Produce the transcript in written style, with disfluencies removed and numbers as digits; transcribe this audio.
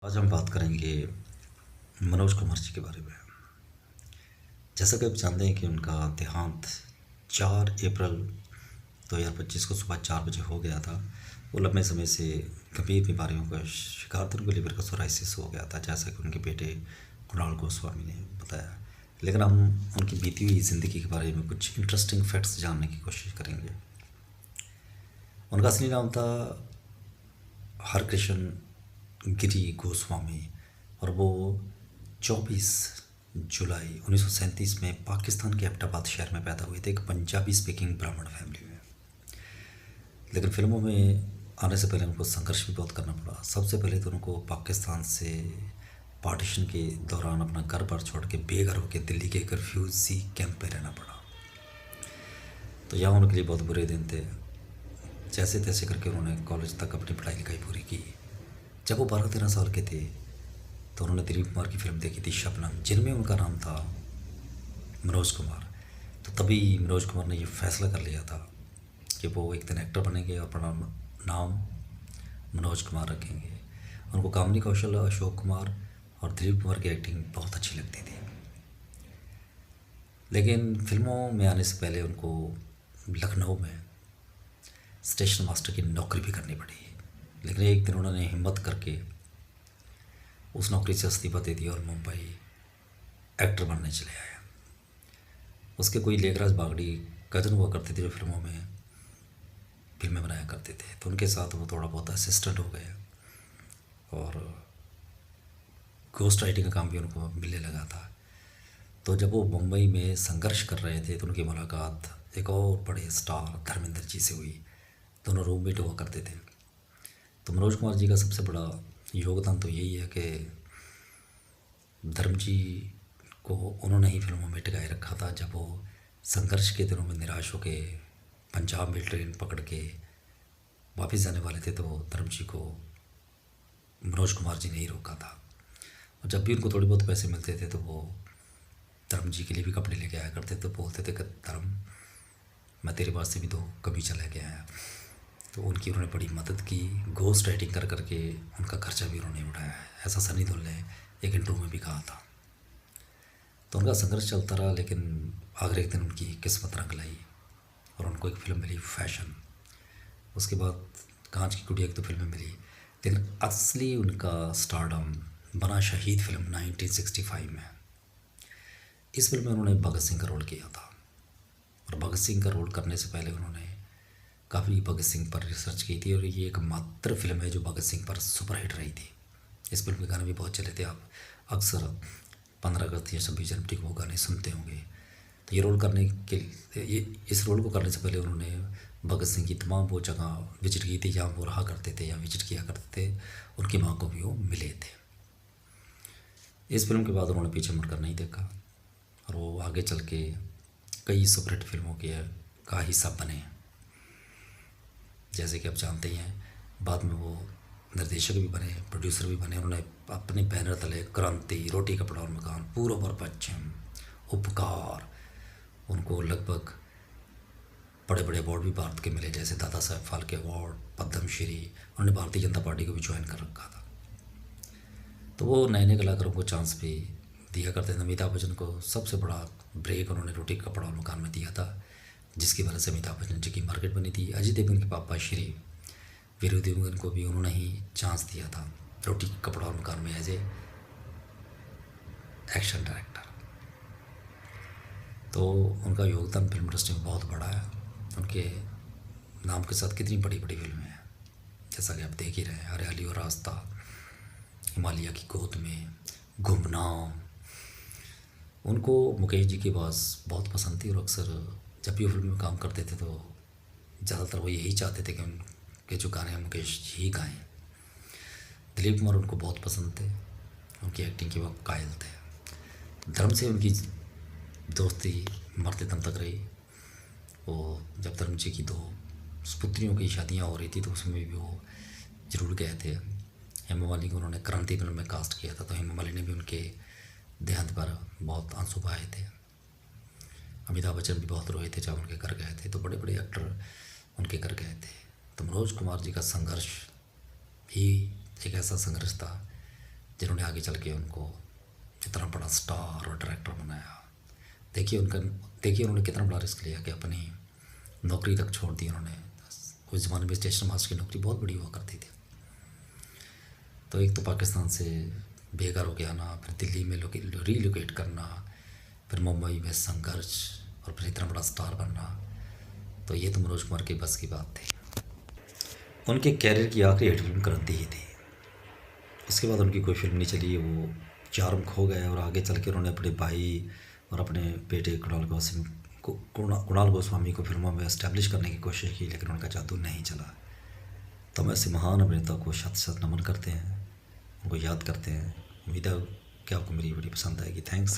आज हम बात करेंगे मनोज कुमार जी के बारे में। जैसा कि आप जानते हैं कि उनका देहांत 4 अप्रैल 2025 को सुबह 4 बजे हो गया था। वो लंबे समय से गंभीर बीमारियों का शिकार थे। उनको लिवर का सोराइसिस हो गया था, जैसा कि उनके बेटे कुणाल गोस्वामी ने बताया। लेकिन हम उनकी बीती हुई ज़िंदगी के बारे में कुछ इंटरेस्टिंग फैक्ट्स जानने की कोशिश करेंगे। उनका असली नाम था हरकृष्ण गिरी गोस्वामी और वो 24 जुलाई 1937 में पाकिस्तान के एबटाबाद शहर में पैदा हुए थे, एक पंजाबी स्पीकिंग ब्राह्मण फैमिली में। लेकिन फिल्मों में आने से पहले उनको संघर्ष भी बहुत करना पड़ा। सबसे पहले तो उनको पाकिस्तान से पार्टीशन के दौरान अपना घर पर छोड़ के बेघर होकर दिल्ली के एक रिफ्यूजी कैंप में रहना पड़ा। तो यहाँ उनके लिए बहुत बुरे दिन थे। जैसे तैसे करके उन्होंने कॉलेज तक अपनी पढ़ाई लिखाई पूरी की। जब वो 12-13 साल के थे तो उन्होंने दिलीप कुमार की फिल्म देखी थी शबनम, जिनमें उनका नाम था मनोज कुमार। तो तभी मनोज कुमार ने ये फैसला कर लिया था कि वो एक दिन एक्टर बनेंगे और अपना नाम मनोज कुमार रखेंगे। उनको कामिनी कौशल, अशोक कुमार और दिलीप कुमार की एक्टिंग बहुत अच्छी लगती थी। लेकिन फिल्मों में आने से पहले उनको लखनऊ में स्टेशन मास्टर की नौकरी भी करनी पड़ी। लेकिन एक दिन उन्होंने हिम्मत करके उस नौकरी से इस्तीफा दे दिया और मुंबई एक्टर बनने चले आए। उसके कोई लेखराज बागड़ी कज़न हुआ करते थे जो फिल्मों में फिल्में बनाया करते थे, तो उनके साथ वो थोड़ा बहुत असिस्टेंट हो गए और घोस्ट राइटिंग का काम भी उनको मिलने लगा था। तो जब वो मुंबई में संघर्ष कर रहे थे तो उनकी मुलाकात एक और बड़े स्टार धर्मेंद्र जी से हुई। दोनों रूममेट हुआ करते थे। तो मनोज कुमार जी का सबसे बड़ा योगदान तो यही है कि धर्म जी को उन्होंने ही फिल्मों में टिकाए रखा था। जब वो संघर्ष के दिनों में निराश होके पंजाब में ट्रेन पकड़ के वापस जाने वाले थे तो धर्म जी को मनोज कुमार जी ने ही रोका था। और जब भी उनको थोड़ी बहुत पैसे मिलते थे तो वो धर्म जी के लिए भी कपड़े लेके आया करते थे। तो बोलते थे कि धर्म, मैं तेरे पास से भी 2 कमीचा लेके आया। तो उनकी उन्होंने बड़ी मदद की। घोस्ट राइटिंग कर करके उनका खर्चा भी उन्होंने उठाया है, ऐसा सनी देओल ने एक इंटरव्यू में भी कहा था। तो उनका संघर्ष चलता रहा, लेकिन आखिर एक दिन उनकी किस्मत रंग लाई और उनको एक फ़िल्म मिली फैशन। उसके बाद कांच की गुड़िया की तो फिल्में मिली, लेकिन असली उनका स्टारडम बना शहीद फिल्म 1965 में। इस फिल्म में उन्होंने भगत सिंह का रोल किया था और भगत सिंह का रोल करने से पहले उन्होंने काफ़ी भगत सिंह पर रिसर्च की थी और ये एक मात्र फिल्म है जो भगत सिंह पर सुपरहिट रही थी। इस फिल्म के गाने भी बहुत चले थे। आप अक्सर 15 अगस्त या 26 जनवरी को वो गाने सुनते होंगे। तो ये रोल करने के लिए, इस रोल को करने से पहले उन्होंने भगत सिंह की तमाम वो जगह विजिट की थी जहाँ वो रहा करते थे या विजिट किया करते थे। उनकी माँ को भी वो मिले थे। इस फिल्म के बाद उन्होंने पीछे मुड़कर नहीं देखा और वो आगे चल के कई सुपरहिट फिल्मों का हिस्सा बने। जैसे कि आप जानते ही हैं, बाद में वो निर्देशक भी बने, प्रोड्यूसर भी बने। उन्होंने अपने बैनर तले क्रांति, रोटी कपड़ा और मकान, पूर्व और पश्चिम, उपकार, उनको लगभग बड़े बड़े अवार्ड भी भारत के मिले, जैसे दादा साहब फाल्के अवार्ड, पद्मश्री। उन्होंने भारतीय जनता पार्टी को भी ज्वाइन कर रखा था। तो वो नए नए कलाकारों को चांस भी दिया करते थे। अमिताभ बच्चन को सबसे बड़ा ब्रेक उन्होंने रोटी कपड़ा और मकान में दिया था, जिसकी वजह से अमिताभ बच्चन जी की मार्केट बनी थी। अजय देवगन के पापा श्री वीरू देवगन को भी उन्होंने ही चांस दिया था रोटी कपड़ा और मकान में एज ए एक्शन डायरेक्टर। तो उनका योगदान फिल्म इंडस्ट्री में बहुत बड़ा है। उनके नाम के साथ कितनी बड़ी बड़ी फिल्में हैं, जैसा कि आप देख ही रहे हैं, हरियाली और रास्ता, हिमालय की गोद में, गुमनाम। उनको मुकेश जी की आवाज़ बहुत पसंद थी और अक्सर जब भी वो फिल्म में काम करते थे तो ज़्यादातर वो यही चाहते थे कि उनके जो गाने हैं मुकेश जी ही गाएँ। दिलीप कुमार उनको बहुत पसंद थे, उनकी एक्टिंग के वो कायल थे। धर्म से उनकी दोस्ती मरते दम तक रही। वो जब धर्म जी की 2 पुत्रियों की शादियाँ हो रही थी तो उसमें भी वो जरूर गए थे। हेमा मालिनी को उन्होंने क्रांति फिल्म में कास्ट किया था, तो हेमा मालिनी ने भी उनके देहांत पर बहुत आंसू बहाए थे। अमिताभ बच्चन भी बहुत रोए थे जब उनके घर गए थे। तो बड़े बड़े एक्टर उनके घर गए थे। तो मनोज कुमार जी का संघर्ष भी एक ऐसा संघर्ष था जिन्होंने आगे चल के उनको इतना बड़ा स्टार और डायरेक्टर बनाया। देखिए उन्होंने कितना बड़ा रिस्क लिया कि अपनी नौकरी तक छोड़ दी उन्होंने। उस ज़माने में स्टेशन मास्टर की नौकरी बहुत बड़ी हुआ करती थी। तो एक तो पाकिस्तान से बेघर हो के आना, फिर दिल्ली में रीलोकेट करना, फिर मुंबई में संघर्ष, और फिर इतना बड़ा स्टार बनना, तो ये तो मनोज कुमार के बस की बात थी। उनके कैरियर की आखिरी हिट फिल्म क्रांति ही थी। उसके बाद उनकी कोई फिल्म नहीं चली, वो चार्म खो गए और आगे चल के उन्होंने अपने भाई और अपने बेटे कुणाल गोस्वामी को फिल्मों में इस्टेब्लिश करने की कोशिश की, लेकिन उनका जादू नहीं चला। तो हम ऐसे महान अभिनेता को शत शत नमन करते हैं, उनको याद करते हैं। उम्मीद है कि आपको मेरी वीडियो पसंद आएगी। थैंक्स।